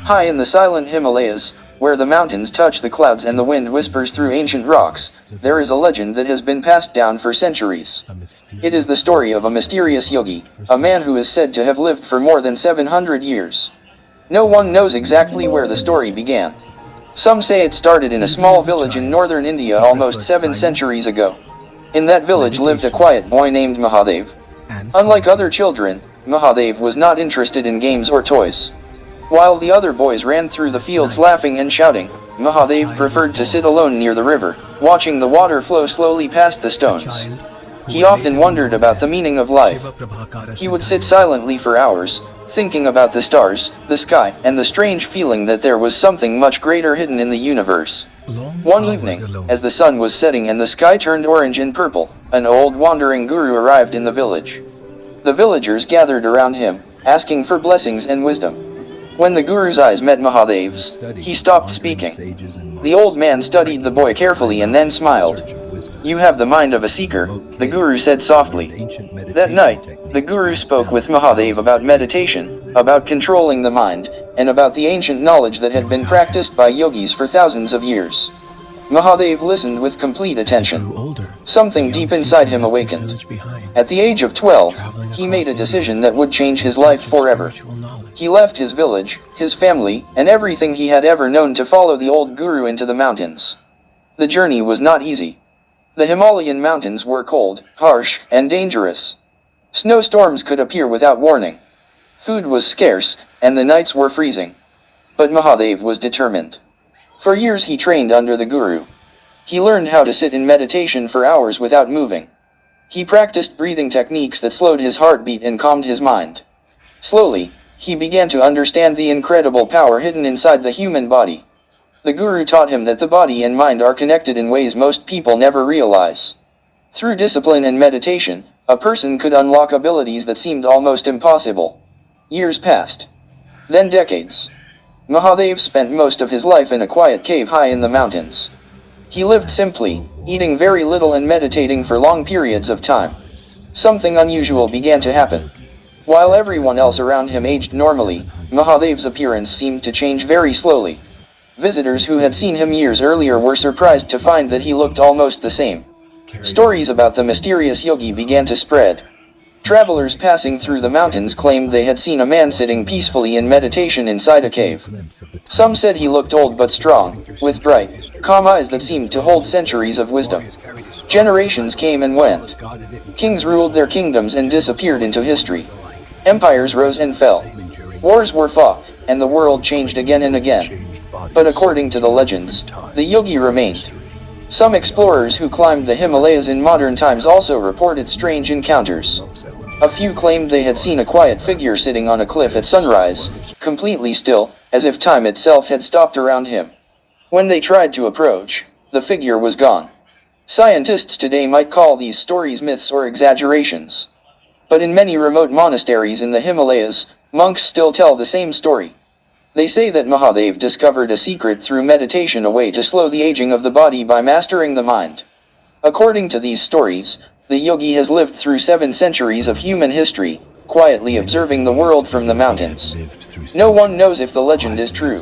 High in the silent Himalayas, where the mountains touch the clouds and the wind whispers through ancient rocks, there is a legend that has been passed down for centuries. It is the story of a mysterious yogi, a man who is said to have lived for more than 700 years. No one knows exactly where the story began. Some say it started in a small village in northern India almost 7 centuries ago. In that village lived a quiet boy named Mahadev. Unlike other children, Mahadev was not interested in games or toys. While the other boys ran through the fields laughing and shouting, Mahadev preferred to sit alone near the river, watching the water flow slowly past the stones. He often wondered about the meaning of life. He would sit silently for hours, thinking about the stars, the sky, and the strange feeling that there was something much greater hidden in the universe. One evening, as the sun was setting and the sky turned orange and purple, an old wandering guru arrived in the village. The villagers gathered around him, asking for blessings and wisdom. When the guru's eyes met Mahadev's, he stopped speaking. The old man studied the boy carefully and then smiled. "You have the mind of a seeker," the guru said softly. That night, the guru spoke with Mahadev about meditation, about controlling the mind, and about the ancient knowledge that had been practiced by yogis for thousands of years. Mahadev listened with complete attention. Something deep inside him awakened. At the age of 12, he made a decision that would change his life forever. He left his village, his family, and everything he had ever known to follow the old guru into the mountains. The journey was not easy. The Himalayan mountains were cold, harsh, and dangerous. Snowstorms could appear without warning. Food was scarce, and the nights were freezing. But Mahadev was determined. For years he trained under the guru. He learned how to sit in meditation for hours without moving. He practiced breathing techniques that slowed his heartbeat and calmed his mind. Slowly, he began to understand the incredible power hidden inside the human body. The guru taught him that the body and mind are connected in ways most people never realize. Through discipline and meditation, a person could unlock abilities that seemed almost impossible. Years passed. Then decades. Mahadev spent most of his life in a quiet cave high in the mountains. He lived simply, eating very little and meditating for long periods of time. Something unusual began to happen. While everyone else around him aged normally, Mahadev's appearance seemed to change very slowly. Visitors who had seen him years earlier were surprised to find that he looked almost the same. Stories about the mysterious yogi began to spread. Travelers passing through the mountains claimed they had seen a man sitting peacefully in meditation inside a cave. Some said he looked old but strong, with bright, calm eyes that seemed to hold centuries of wisdom. Generations came and went. Kings ruled their kingdoms and disappeared into history. Empires rose and fell. Wars were fought, and the world changed again and again. But according to the legends, the yogi remained. Some explorers who climbed the Himalayas in modern times also reported strange encounters. A few claimed they had seen a quiet figure sitting on a cliff at sunrise, completely still, as if time itself had stopped around him. When they tried to approach, the figure was gone. Scientists today might call these stories myths or exaggerations. But in many remote monasteries in the Himalayas, monks still tell the same story. They say that Mahadev discovered a secret through meditation, a way to slow the aging of the body by mastering the mind. According to these stories, the yogi has lived through 7 centuries of human history, quietly observing the world from the mountains. No one knows if the legend is true.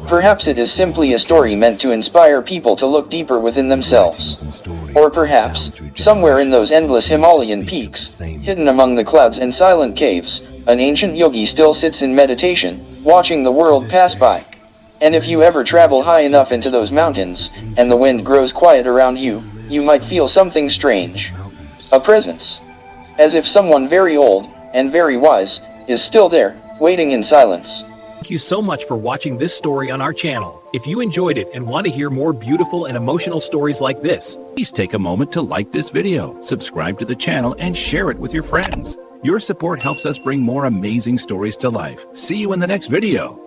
Perhaps it is simply a story meant to inspire people to look deeper within themselves. Or perhaps, somewhere in those endless Himalayan peaks, hidden among the clouds and silent caves, an ancient yogi still sits in meditation, watching the world pass by. And if you ever travel high enough into those mountains, and the wind grows quiet around you, you might feel something strange. A presence. As if someone very old, and very wise, is still there, waiting in silence. Thank you so much for watching this story on our channel. If you enjoyed it and want to hear more beautiful and emotional stories like this, please take a moment to like this video, subscribe to the channel, and share it with your friends. Your support helps us bring more amazing stories to life. See you in the next video.